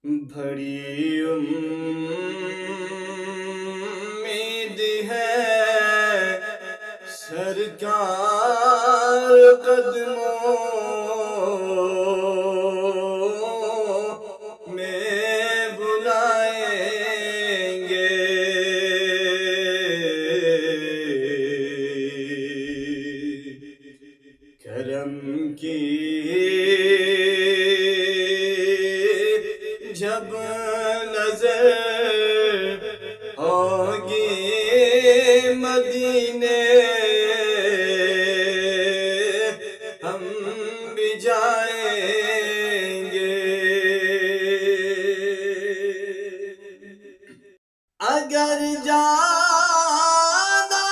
بڑی امید ہے سرکار قدموں میں بلائیں گے، کرم کی جب نظر ہوگی مدینے ہم بھی جائیں گے، اگر جانا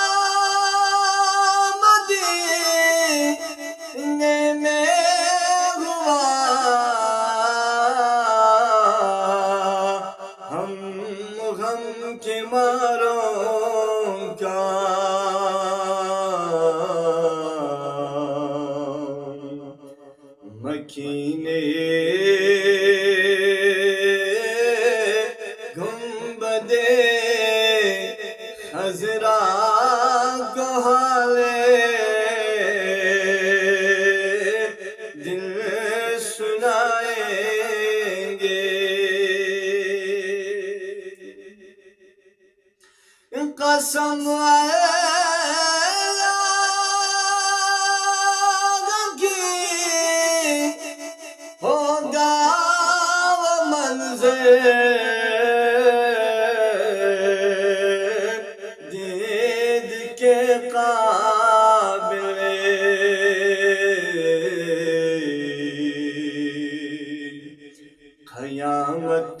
مدینے میں ہوا ہم غم کے ماروں کا مکینے گنبدِ خضرا کو حالِ دل سنائیں گے، قسم کی ہوگا وہ منظر دید کے قابل، قیامت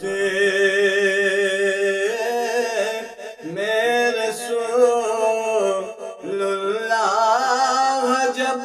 میں رسول اللہ جب